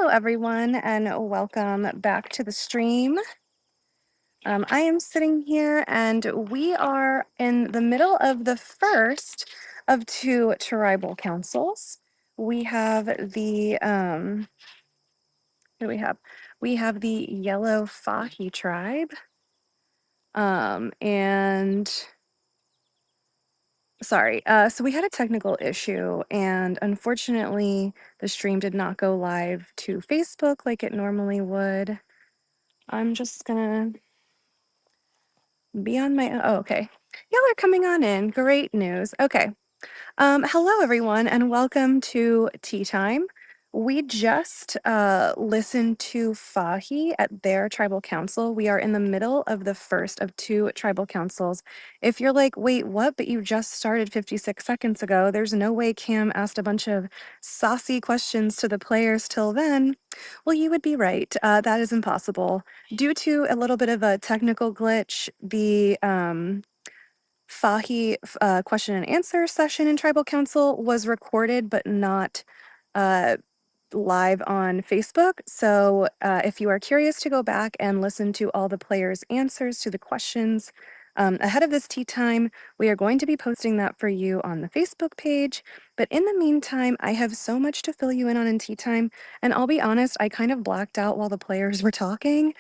Hello, everyone, and welcome back to the stream. I am sitting here, and we are in the middle of the first of two tribal councils. We have the what do we have? We have the Yellow Fahi tribe, and sorry. So we had a technical issue, and unfortunately, the stream did not go live to Facebook like it normally would. I'm just gonna be on my own. Oh, okay. Y'all are coming on in. Great news. Okay. Hello, everyone, and welcome to Tea Time. We just listened to Fahi at their tribal council. We are in the middle of the first of two tribal councils. If you're like, wait, what? But you just started 56 seconds ago. There's no way Cam asked a bunch of saucy questions to the players till then. Well, you would be right. That is impossible. Due to a little bit of a technical glitch, the Fahi question and answer session in Tribal Council was recorded but not uh, live on Facebook. So if you are curious to go back and listen to all the players' answers to the questions ahead of this tea time, we are going to be posting that for you on the Facebook page. But in the meantime, I have so much to fill you in on in tea time. And I'll be honest, I kind of blacked out while the players were talking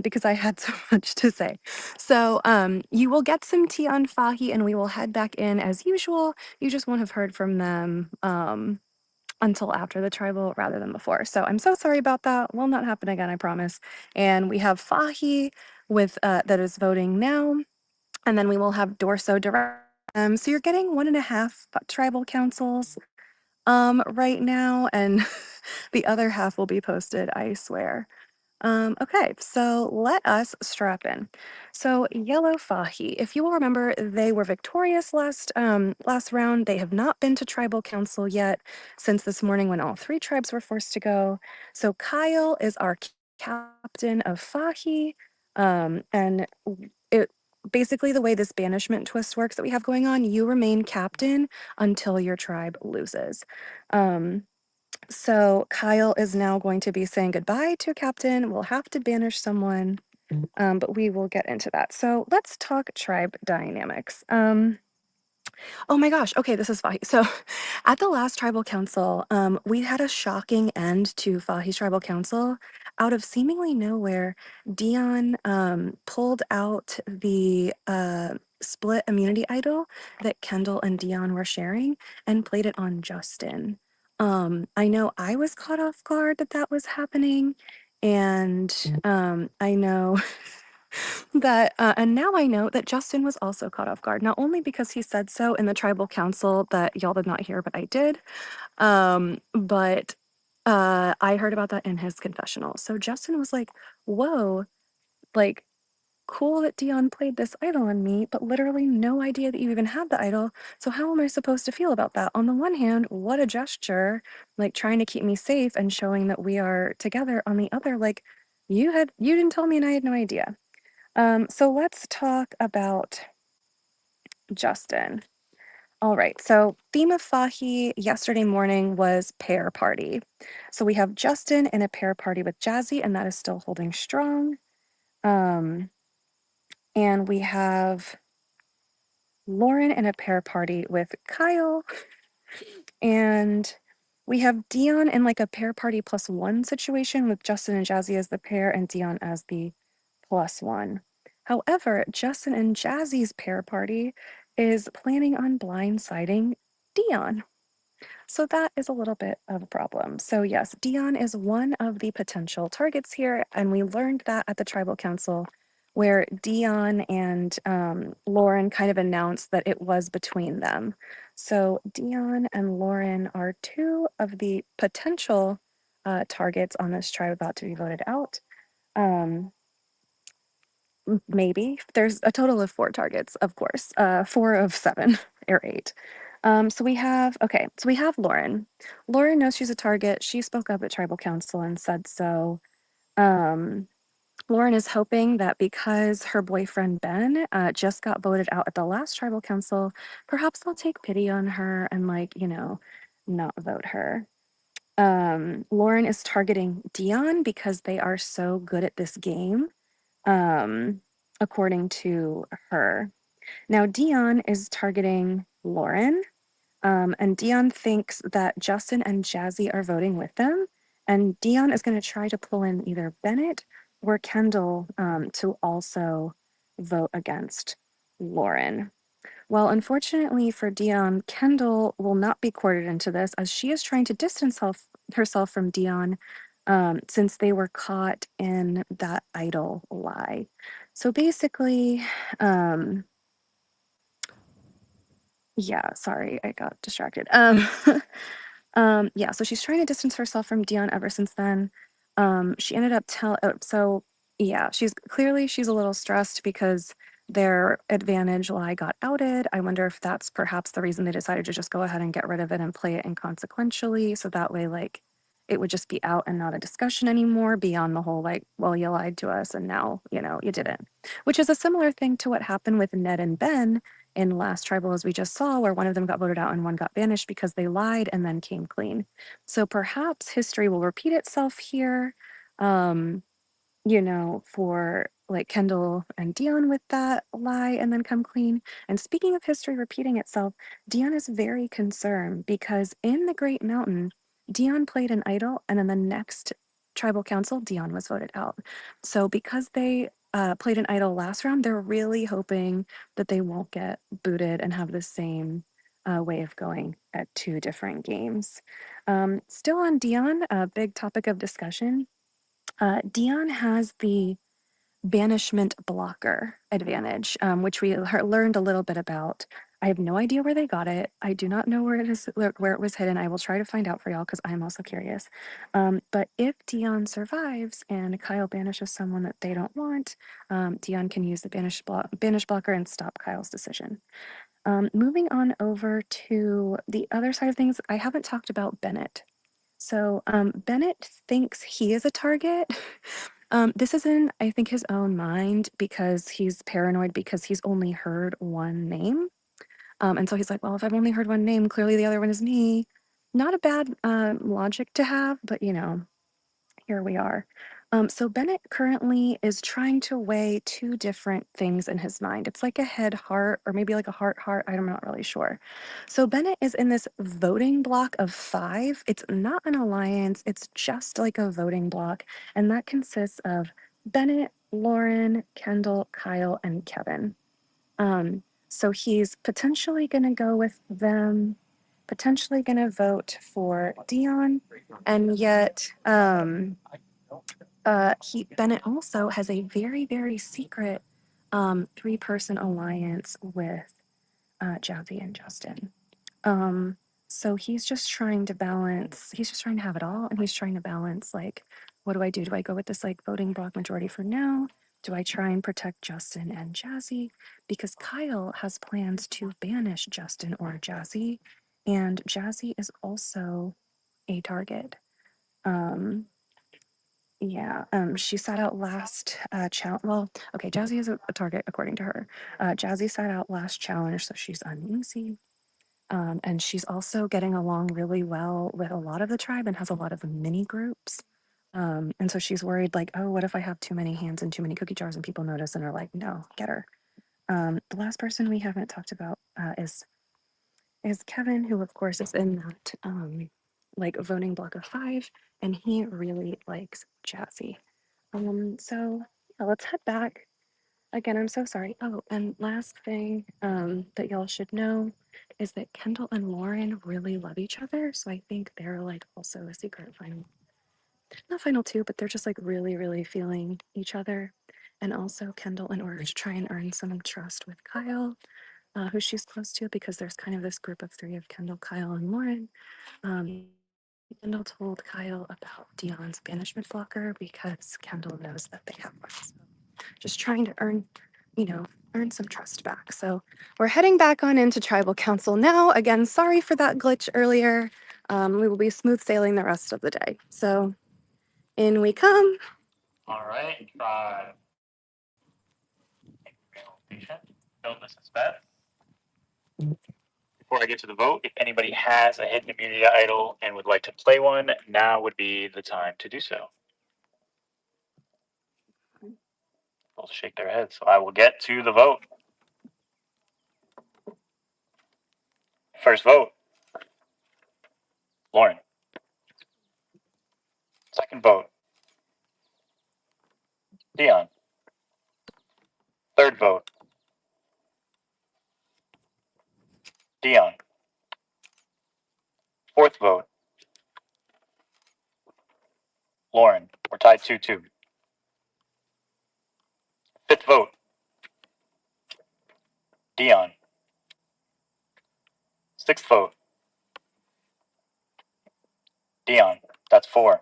because I had so much to say. So you will get some tea on Fahi and we will head back in as usual. You just won't have heard from them until after the tribal rather than before. So I'm so sorry about that. Will not happen again, I promise. And we have Fahi with that is voting now, and then we will have Dorso direct. So you're getting 1.5 tribal councils right now, and the other half will be posted, I swear. Okay, so let us strap in. So Yellow Fahi, if you will remember, they were victorious last round. They have not been to tribal council yet since this morning when all three tribes were forced to go. So Kyle is our captain of Fahi, and it basically the way this banishment twist works that we have going on, you remain captain until your tribe loses. So Kyle is now going to be saying goodbye to Captain. We'll have to banish someone, but we will get into that. So let's talk tribe dynamics. Oh my gosh. Okay, this is Fahi. So at the last tribal council, we had a shocking end to Fahi's tribal council. Out of seemingly nowhere, Dion pulled out the split immunity idol that Kendall and Dion were sharing and played it on Justin. I know I was caught off guard that that was happening, and I know and now I know that Justin was also caught off guard, not only because he said so in the tribal council that y'all did not hear, but I did, but I heard about that in his confessional. So Justin was like, whoa, like, cool that Dion played this idol on me, but literally no idea that you even had the idol. So how am I supposed to feel about that? On the one hand, what a gesture, like trying to keep me safe and showing that we are together. On the other, like, you didn't tell me and I had no idea. So let's talk about Justin. All right, so theme of Fahi yesterday morning was pair party. So we have Justin in a pair party with Jazzy, and that is still holding strong. And we have Lauren in a pair party with Kyle. And we have Dion in like a pair party +1 situation with Justin and Jazzy as the pair and Dion as the +1. However, Justin and Jazzy's pair party is planning on blindsiding Dion. So that is a little bit of a problem. So yes, Dion is one of the potential targets here, and we learned that at the tribal council where Dion and Lauren kind of announced that it was between them. So Dion and Lauren are two of the potential targets on this tribe about to be voted out. Maybe. There's a total of 4 targets, of course, 4 of 7 or 8. So we have Lauren. Lauren knows she's a target. She spoke up at tribal council and said so. Lauren is hoping that because her boyfriend Ben just got voted out at the last tribal council, perhaps they'll take pity on her and, like, not vote her. Lauren is targeting Dion because they are so good at this game, um, according to her. Now, Dion is targeting Lauren, and Dion thinks that Justin and Jazzy are voting with them. And Dion is going to try to pull in either Bennett or Kendall to also vote against Lauren. Well, unfortunately for Dion, Kendall will not be courted into this as she is trying to distance herself from Dion since they were caught in that idol lie. So basically, yeah, sorry, I got distracted. Yeah, so she's trying to distance herself from Dion ever since then. She ended up so yeah, she's a little stressed because their advantage lie got outed. I wonder if that's perhaps the reason they decided to just go ahead and get rid of it and play it inconsequentially, so that way, like, it would just be out and not a discussion anymore beyond the whole, like, well, you lied to us and now, you didn't. Which is a similar thing to what happened with Ned and Ben in last tribal, as we just saw, where one of them got voted out and one got banished because they lied and then came clean. So perhaps history will repeat itself here, um, for like Kendall and Dion with that lie and then come clean. And speaking of history repeating itself, Dion is very concerned because in the Great Mountain, Dion played an idol, and then the next tribal council, Dion was voted out. So because they played an idol last round, they're really hoping that they won't get booted and have the same way of going at two different games. Still on Dion, a big topic of discussion. Dion has the banishment blocker advantage, which we learned a little bit about. I have no idea where they got it. I do not know where it was hidden. I will try to find out for y'all because I'm also curious. But if Dion survives and Kyle banishes someone that they don't want, Dion can use the banish blocker and stop Kyle's decision. Moving on over to the other side of things, I haven't talked about Bennett. So Bennett thinks he is a target. This is in, I think, his own mind because he's paranoid because he's only heard one name. And so he's like, well, if I've only heard one name, clearly the other one is me. Not a bad logic to have, but here we are. So Bennett currently is trying to weigh two different things in his mind. It's like a head heart, or maybe like a heart heart. I'm not really sure. So Bennett is in this voting block of 5. It's not an alliance, it's just like a voting block. And that consists of Bennett, Lauren, Kendall, Kyle, and Kevin. So he's potentially going to go with them, potentially going to vote for Dion, and yet Bennett also has a very, very secret 3-person alliance with Jazzy and Justin. Um, so he's just trying to balance, he's just trying to have it all, and he's trying to balance, like, what do I do? Do I go with this like voting block majority for now? Do I try and protect Justin and Jazzy? Because Kyle has plans to banish Justin or Jazzy, and Jazzy is also a target. Um, yeah, she sat out last challenge. Well, okay, Jazzy is a target according to her. Jazzy sat out last challenge, so she's uneasy. And she's also getting along really well with a lot of the tribe and has a lot of mini groups. And so she's worried, like, oh, what if I have too many hands and too many cookie jars and people notice and are like, no, get her. The last person we haven't talked about is Kevin, who of course is in that like voting block of 5, and he really likes Jazzy. So yeah, let's head back. Again, I'm so sorry. Oh, and last thing that y'all should know is that Kendall and Lauren really love each other. So I think they're like also a secret final, not final 2, but they're just like really, really feeling each other. And also Kendall, in order to try and earn some trust with Kyle, who she's close to, because there's kind of this group of 3 of Kendall, Kyle, and Lauren. Kendall told Kyle about Dion's banishment blocker because Kendall knows that they have one. So just trying to earn some trust back. So we're heading back on into tribal council now. Again, sorry for that glitch earlier. We will be smooth sailing the rest of the day. So in we come. All right, tribe. Don't miss a step. before I get to the vote, if anybody has a hidden immunity idol and would like to play one, now would be the time to do so. They'll shake their heads. So I will get to the vote. First vote, Lauren. Second vote, Dion. Third vote, Dion. Fourth vote, Lauren. We're tied 2-2. Fifth vote, Dion. Sixth vote, Dion. That's 4.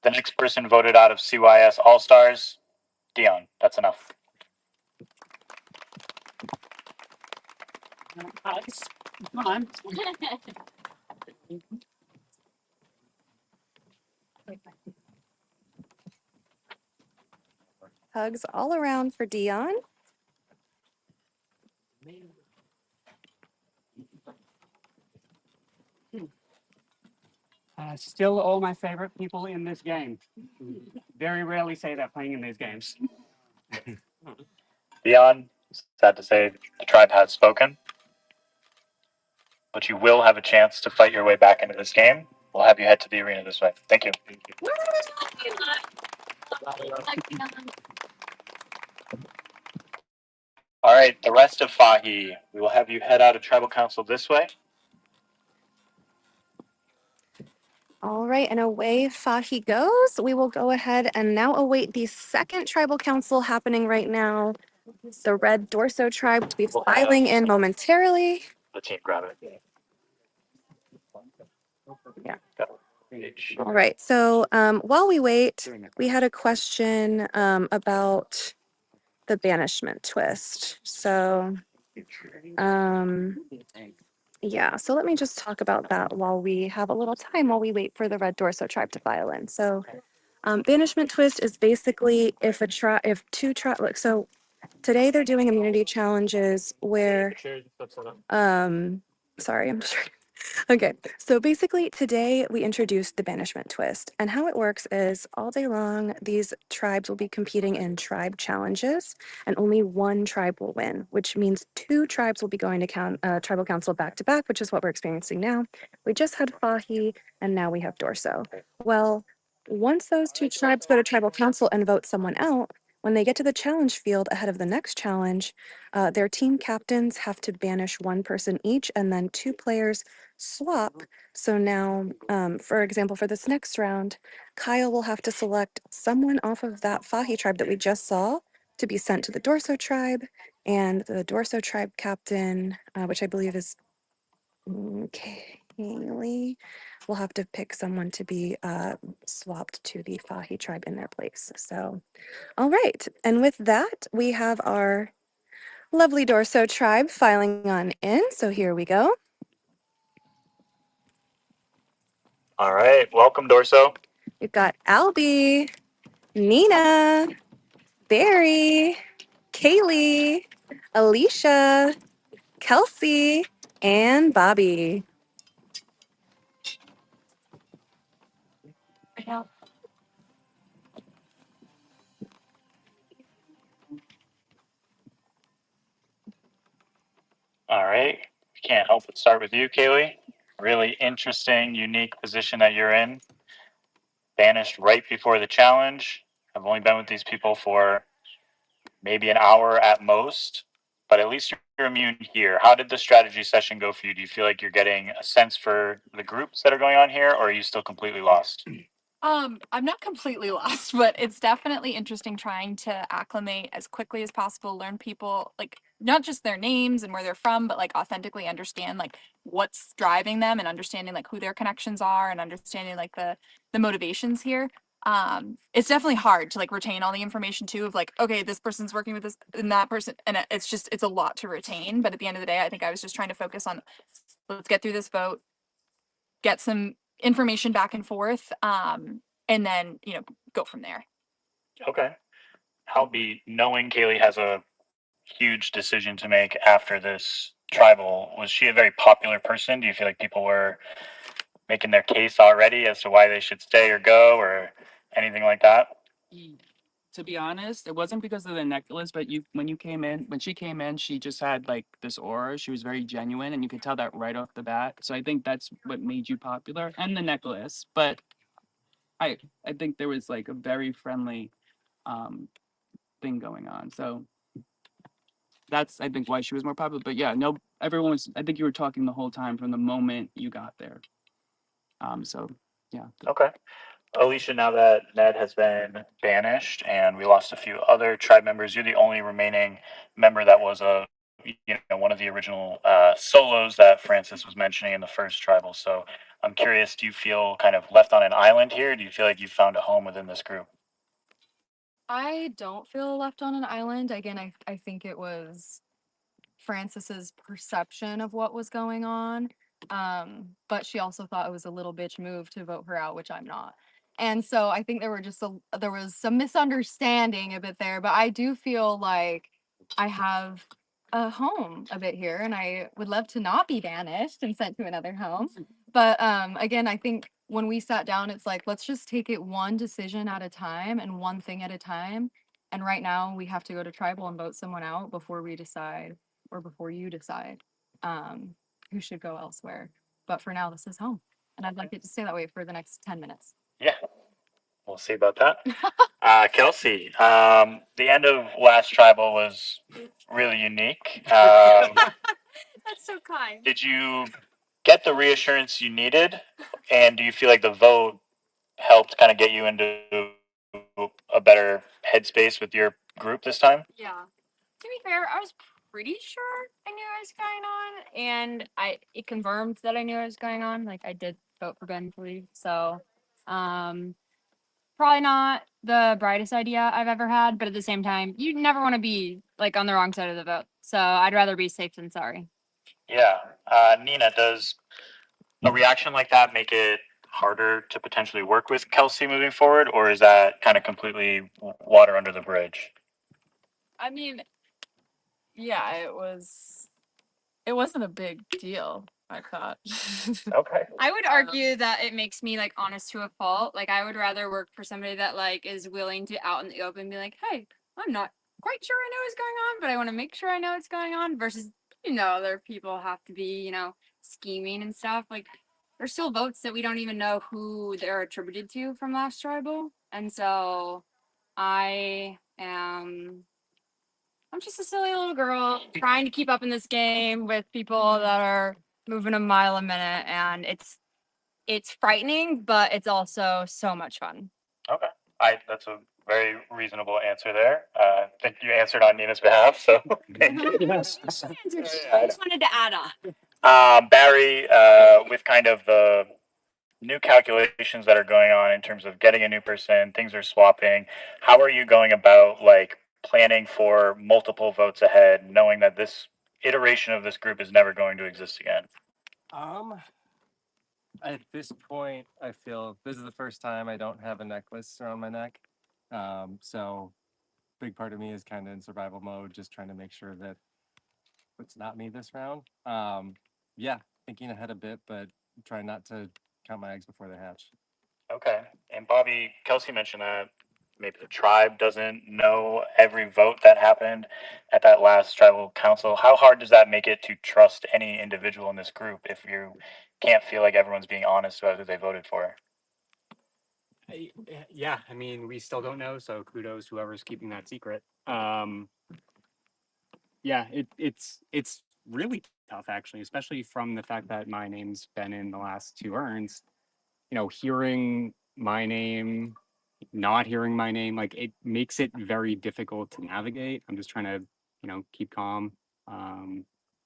The next person voted out of CYS All Stars, Dion. That's enough. Come on. Hugs all around for Dion. Still all my favorite people in this game. Very rarely say that playing in these games. Dion, sad to say, the tribe has spoken, but you will have a chance to fight your way back into this game. We'll have you head to the arena this way. Thank you. All right, the rest of Fahi, we will have you head out of tribal council this way. All right, and away Fahi goes. We will go ahead and now await the second tribal council happening right now. The Red Dorso tribe to be filing in momentarily. The team grab it. Yeah. Go. All right, so while we wait, we had a question about the banishment twist. So, yeah, so let me just talk about that while we have a little time while we wait for the Red Dorso tribe to file in. So, banishment twist is basically if two tribe, so today they're doing immunity challenges where, sorry, I'm just Okay, so basically today we introduced the banishment twist, and how it works is all day long these tribes will be competing in tribe challenges, and only one tribe will win, which means two tribes will be going to tribal council back to back, which is what we're experiencing now. We just had Fahi, and now we have Dorso. Well, once those two tribes go to tribal council and vote someone out, when they get to the challenge field ahead of the next challenge, their team captains have to banish one person each, and then two players swap. So now, for example, for this next round, Kyle will have to select someone off of that Fahi tribe that we just saw to be sent to the Dorso tribe, and the Dorso tribe captain, which I believe is Kaylee, will have to pick someone to be swapped to the Fahi tribe in their place. So, all right. And with that, we have our lovely Dorso tribe filing on in. So here we go. All right, welcome, Dorso. We've got Albie, Nina, Barry, Kaylee, Alicia, Kelsey, and Bobby. All right, can't help but start with you, Kaylee. Really interesting, unique position that you're in. Banished right before the challenge. I've only been with these people for maybe an hour at most, but at least you're immune here. How did the strategy session go for you? Do you feel like you're getting a sense for the groups that are going on here, or are you still completely lost? I'm not completely lost, but it's definitely interesting trying to acclimate as quickly as possible, learn people, like not just their names and where they're from, but like authentically understand like what's driving them and understanding like who their connections are and understanding like the motivations here. It's definitely hard to like retain all the information too of like, okay, this person's working with this and that person, and it's a lot to retain. But at the end of the day, I think I was just trying to focus on let's get through this vote, get some information back and forth, and then go from there. Okay. How be knowing Kaylee has a huge decision to make after this tribal. Was she a very popular person? Do you feel like people were making their case already as to why they should stay or go or anything like that? To be honest, it wasn't because of the necklace, but when she came in, she just had like this aura. She was very genuine, and you could tell that right off the bat. So I think that's what made you popular, and the necklace. But I I think there was like a very friendly um thing going on. So that's I think why she was more popular. But yeah, no, everyone was. I think you were talking the whole time from the moment you got there. So yeah. Okay. Alicia, now that Ned has been banished and we lost a few other tribe members, you're the only remaining member that was one of the original solos that Francis was mentioning in the first tribal. So I'm curious, do you feel kind of left on an island here? Do you feel like you found a home within this group? I don't feel left on an island. Again, I think it was Francis's perception of what was going on. But she also thought it was a little bitch move to vote her out, which I'm not. And so I think there was some misunderstanding a bit there, but I do feel like I have a home a bit here and I would love to not be banished and sent to another home. But again, I think when we sat down, it's like, let's just take it one decision at a time and one thing at a time. And right now we have to go to tribal and vote someone out before we decide or before you decide who should go elsewhere. But for now, this is home. And I'd like it to stay that way for the next 10 minutes. Yeah, we'll see about that. Kelsey, the end of last tribal was really unique. That's so kind. Did you get the reassurance you needed? And do you feel like the vote helped kind of get you into a better headspace with your group this time? Yeah. To be fair, I was pretty sure I knew what was going on, and it confirmed that I knew what was going on. Like I did vote for Ben to leave, so probably not the brightest idea I've ever had, but at the same time, you never want to be like on the wrong side of the vote. So I'd rather be safe than sorry. Yeah. Nina, does a reaction like that make it harder to potentially work with Kelsey moving forward, or is that kind of completely water under the bridge? I mean, yeah, it wasn't a big deal, I thought. Okay. I would argue that it makes me like honest to a fault. Like I would rather work for somebody that like is willing to out in the open be like, hey, I'm not quite sure I know what's going on, but I want to make sure I know what's going on versus, other people have to be, scheming and stuff. Like there's still votes that we don't even know who they're attributed to from last tribal. And so I'm just a silly little girl trying to keep up in this game with people that are moving a mile a minute, and it's frightening, but it's also so much fun. Okay. That's a very reasonable answer there. I think you answered on Nina's behalf, so thank you. I I just wanted to add on. Barry, with kind of the new calculations that are going on in terms of getting a new person, things are swapping. How are you going about like planning for multiple votes ahead, knowing that this iteration of this group is never going to exist again? At this point, I feel this is the first time I don't have a necklace around my neck. So big part of me is kind of in survival mode, just trying to make sure that it's not me this round. Yeah, thinking ahead a bit, but trying not to count my eggs before they hatch. Okay. And Bobby, Kelsey mentioned that maybe the tribe doesn't know every vote that happened at that last tribal council. How hard does that make it to trust any individual in this group if you can't feel like everyone's being honest about who they voted for? Yeah, I mean, we still don't know, so kudos whoever's keeping that secret. Yeah, it's really tough actually, especially from the fact that my name's been in the last two urns. Hearing my name, not hearing my name, like it makes it very difficult to navigate. I'm just trying to, keep calm.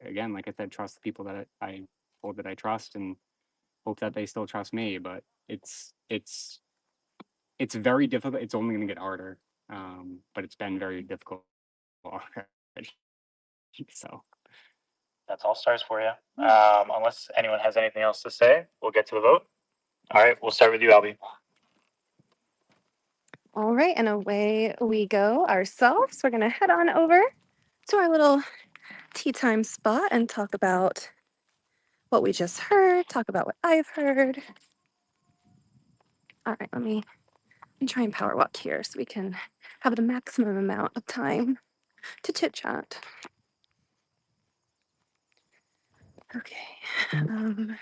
Again, like I said, trust the people that I told that I trust and hope that they still trust me. But it's very difficult. It's only going to get harder. But it's been very difficult already. So That's all stars for you. Unless anyone has anything else to say, we'll get to the vote. All right, we'll start with you, Albie. All right, and away we go ourselves. We're going to head on over to our little tea time spot and talk about what we just heard, talk about what I've heard. All right, let me try and power walk here so we can have the maximum amount of time to chit chat. Okay. I'm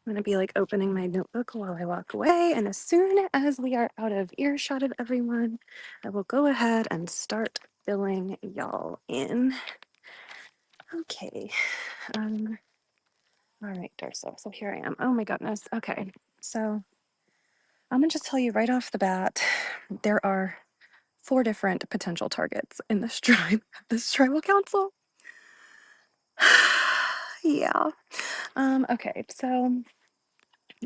gonna be like opening my notebook while I walk away, and as soon as we are out of earshot of everyone, I will go ahead and start filling y'all in. Okay. All right, Dorso. So here I am. Oh my goodness. Okay. So I'm gonna just tell you right off the bat, there are 4 different potential targets in this tribe, this tribal council. Yeah. Okay, so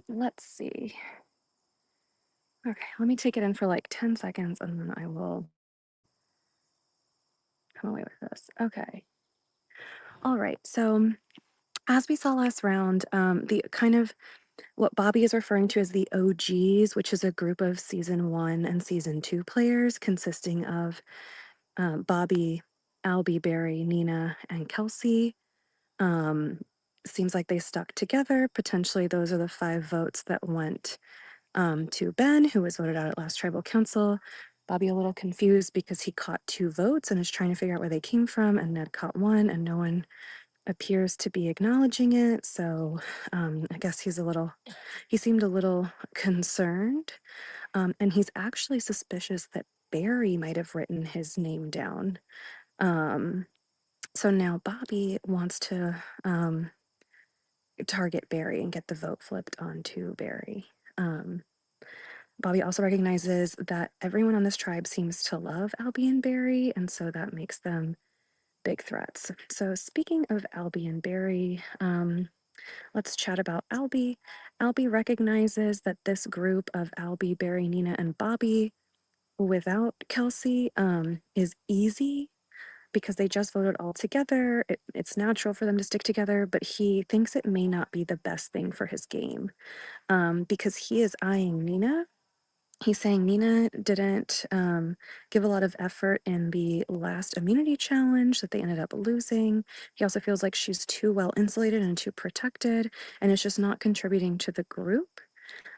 let's see. Okay, let me take it in for like 10 seconds and then I will come away with this. Okay. All right. So as we saw last round, the kind of what Bobby is referring to as the OGs, which is a group of season 1 and season 2 players consisting of Bobby, Albie, Barry, Nina, and Kelsey. Um, seems like they stuck together. Potentially, those are the 5 votes that went to Ben, who was voted out at last tribal council. Bobby a little confused because he caught 2 votes and is trying to figure out where they came from, and Ned caught 1, and no one appears to be acknowledging it. So I guess he seemed a little concerned. And he's actually suspicious that Barry might have written his name down. Um, so now Bobby wants to target Barry and get the vote flipped onto Barry. Bobby also recognizes that everyone on this tribe seems to love Albie and Barry, and so that makes them big threats. So speaking of Albie and Barry, let's chat about Albie. Albie recognizes that this group of Albie, Barry, Nina, and Bobby without Kelsey is easy because they just voted all together. It's natural for them to stick together, but he thinks it may not be the best thing for his game because he is eyeing Nina. He's saying Nina didn't give a lot of effort in the last immunity challenge that they ended up losing. He also feels like she's too well insulated and too protected, and it's just not contributing to the group.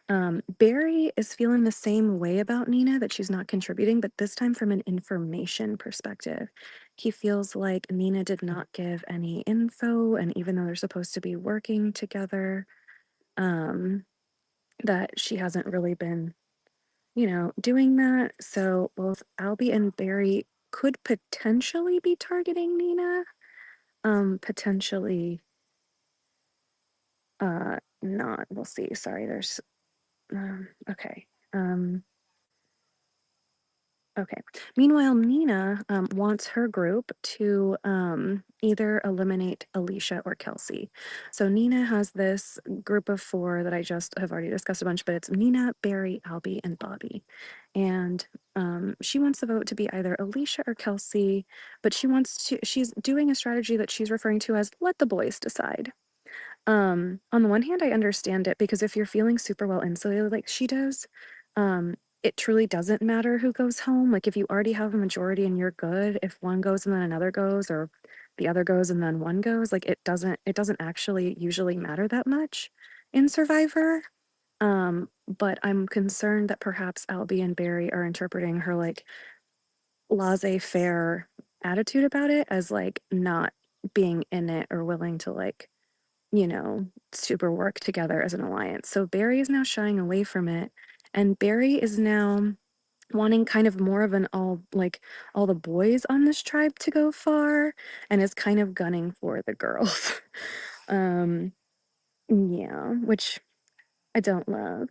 Barry is feeling the same way about Nina, that she's not contributing, but this time from an information perspective. He feels like Nina did not give any info, and even though they're supposed to be working together, that she hasn't really been, doing that. So both Albie and Barry could potentially be targeting Nina. Potentially not. We'll see. Sorry, there's okay. Okay. Meanwhile, Nina wants her group to either eliminate Alicia or Kelsey. So Nina has this group of 4 that I just have already discussed a bunch, but it's Nina, Barry, Albie, and Bobby. And she wants the vote to be either Alicia or Kelsey, but she's doing a strategy that she's referring to as let the boys decide. On the one hand, I understand it because if you're feeling super well insulated like she does, it truly doesn't matter who goes home. Like if you already have a majority and you're good, if one goes and then another goes, or the other goes and then one goes, like it doesn't actually usually matter that much in Survivor. But I'm concerned that perhaps Albie and Barry are interpreting her like laissez-faire attitude about it as like not being in it or willing to like super work together as an alliance. So Barry is now shying away from it. And Barry is now wanting kind of more of an all the boys on this tribe to go far and is kind of gunning for the girls. um yeah, which I don't love.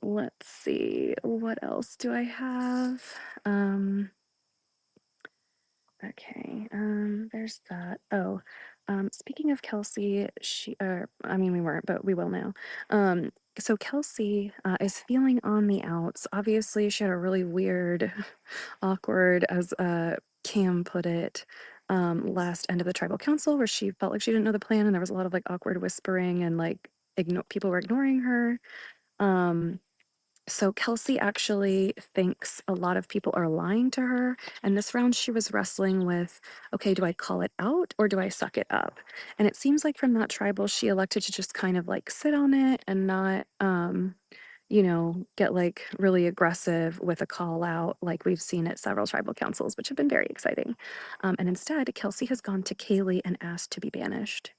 Let's see. What else do I have? Um Okay, there's that. Oh, speaking of Kelsey, I mean, we weren't, but we will now. So Kelsey is feeling on the outs. Obviously, she had a really weird, awkward, as Cam put it, last end of the tribal council where she felt like she didn't know the plan and there was a lot of like awkward whispering and like people were ignoring her. Um, So Kelsey actually thinks a lot of people are lying to her. And this round she was wrestling with, okay, do I call it out or do I suck it up? And it seems like from that tribal, she elected to just kind of like sit on it and not, get like really aggressive with a call out like we've seen at several tribal councils, which have been very exciting. And instead, Kelsey has gone to Kaylee and asked to be banished.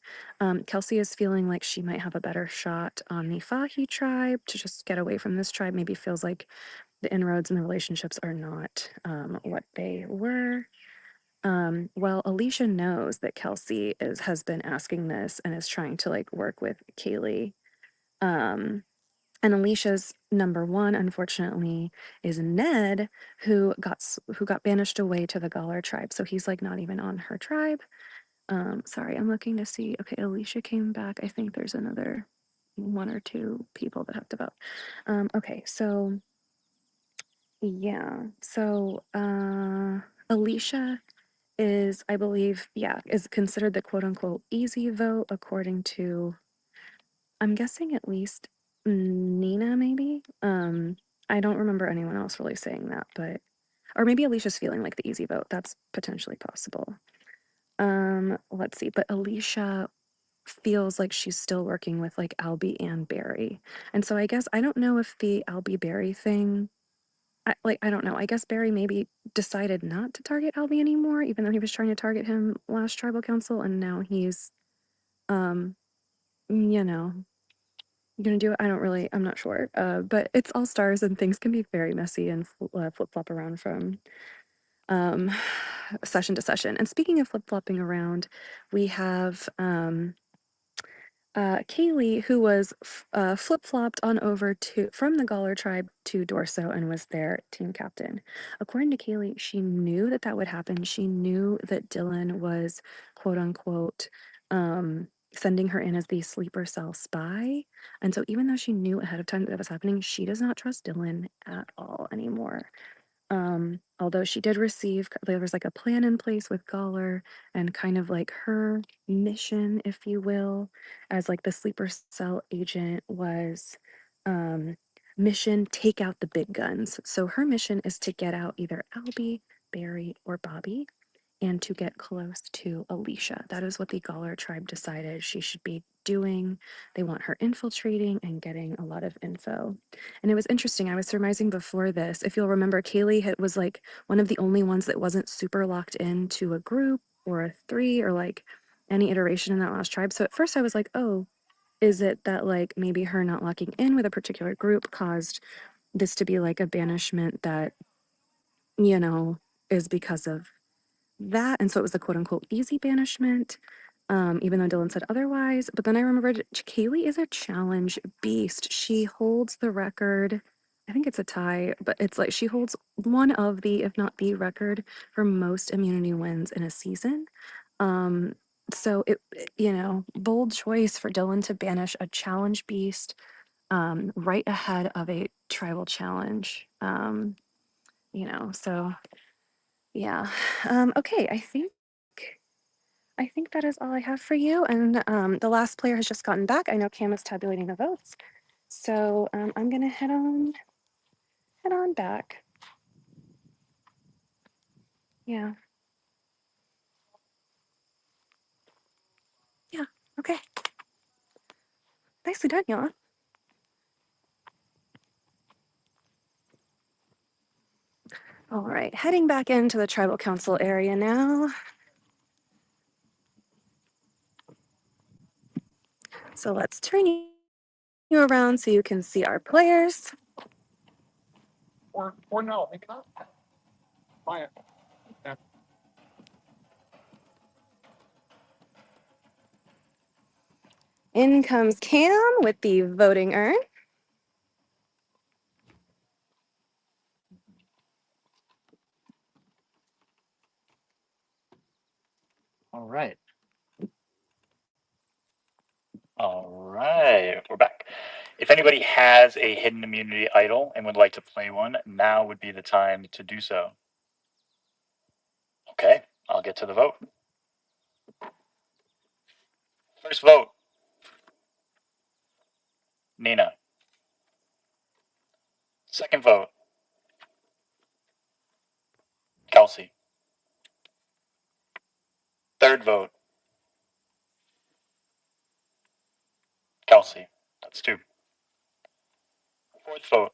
Kelsey is feeling like she might have a better shot on the Fahi tribe to just get away from this tribe. Maybe feels like the inroads and the relationships are not what they were. Well, Alicia knows that Kelsey has been asking this and is trying to like work with Kaylee. Um, and Alicia's number one, unfortunately, is Ned, who got banished away to the Galler tribe. So he's like not even on her tribe. Sorry, I'm looking to see. Okay, Alicia came back. I think there's another one or two people that have to vote. Okay, so yeah, so Alicia is, I believe, yeah, is considered the quote unquote easy vote according to, I'm guessing at least Nina, maybe. I don't remember anyone else really saying that, but or maybe Alicia's feeling like the easy vote. That's potentially possible. Let's see, but Alicia feels like she's still working with like Albie and Barry. And so I guess I don't know if the Albie Barry thing I don't know. I guess Barry maybe decided not to target Albie anymore, even though he was trying to target him last tribal council, and now he's um, you know, gonna do it. I'm not sure. But it's all stars and things can be very messy and flip flop around from um session to session. And speaking of flip flopping around, we have Kaylee, who was flip-flopped on over to from the Gawler tribe to Dorso and was their team captain. According to Kaylee, she knew that that would happen. She knew that Dylan was quote unquote sending her in as the sleeper cell spy. And so even though she knew ahead of time that was happening, she does not trust Dylan at all anymore. Although she did receive, there was like a plan in place with Gawler and kind of like her mission, if you will, as like the sleeper cell agent was mission take out the big guns. So her mission is to get out either Albie, Barry, or Bobby and to get close to Alicia. That is what the Gawler tribe decided she should be doing. They want her infiltrating and getting a lot of info. And it was interesting. I was surmising before this, if you'll remember, Kaylee was like one of the only ones that wasn't super locked into a group or a three or like any iteration in that last tribe. So at first I was like, oh, is it that like maybe her not locking in with a particular group caused this to be like a banishment that, you know, is because of that? And so it was the quote unquote easy banishment, even though Dylan said otherwise. But then I remembered Kaylee is a challenge beast. She holds the record. I think it's a tie, but it's like she holds one of the, if not the record for most immunity wins in a season. Um, so bold choice for Dylan to banish a challenge beast right ahead of a tribal challenge. So yeah. Okay, I think that is all I have for you. And the last player has just gotten back. I know Cam is tabulating the votes. So I'm gonna head on back. Yeah. Yeah. Okay. Nicely done, y'all. All right, heading back into the tribal council area now. So let's turn you around so you can see our players. Or no, make it up. Fire. In comes Cam with the voting urn. All right. All right, we're back. If anybody has a hidden immunity idol and would like to play one, now would be the time to do so. Okay, I'll get to the vote. First vote, Nina. Second vote, Kelsey. Third vote, Kelsey. That's 2. Fourth vote,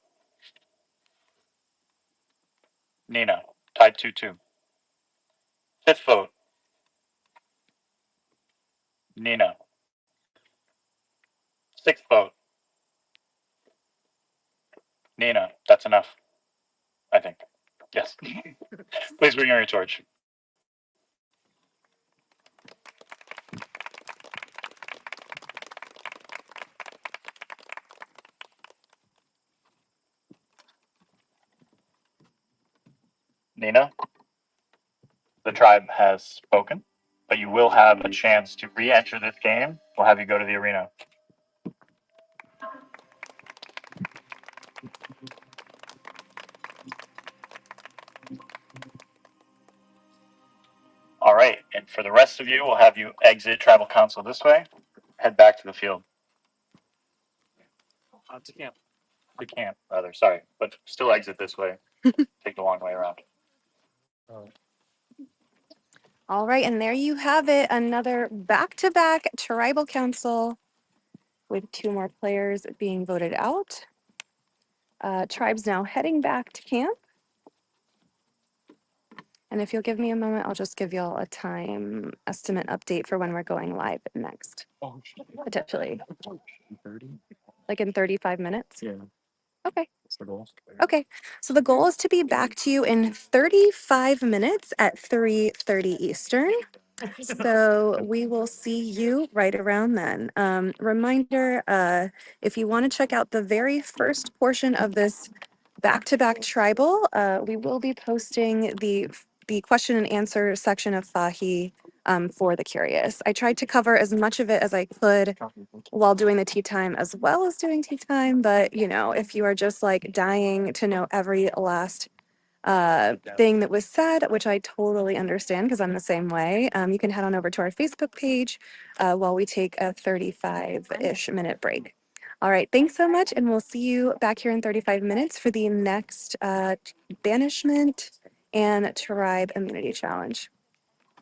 Nina. Tied 2-2. Fifth vote, Nina. Sixth vote, Nina. That's enough, I think. Yes. Please bring your torch. Nina, the tribe has spoken, but you will have a chance to re-enter this game. We'll have you go to the arena. All right, and for the rest of you, we'll have you exit tribal council this way, head back to the field. To camp. To camp, rather, sorry, but still exit this way. Take the long way around. All right, and there you have it, another back-to-back tribal council with 2 more players being voted out. Tribe's now heading back to camp. And if you'll give me a moment, I'll just give y'all a time estimate update for when we're going live next. Potentially. 30? Like in 35 minutes? Yeah. Okay. That's the goal. Okay. So the goal is to be back to you in 35 minutes at 3:30 Eastern. So we will see you right around then. Reminder, if you want to check out the very first portion of this back-to-back tribal, we will be posting the question and answer section of Fahi for the curious. I tried to cover as much of it as I could while doing the tea time as well as doing tea time, but you know, if you are just like dying to know every last thing that was said, which I totally understand because I'm the same way, you can head on over to our Facebook page while we take a 35-ish minute break. All right, thanks so much, and we'll see you back here in 35 minutes for the next banishment and tribe immunity challenge.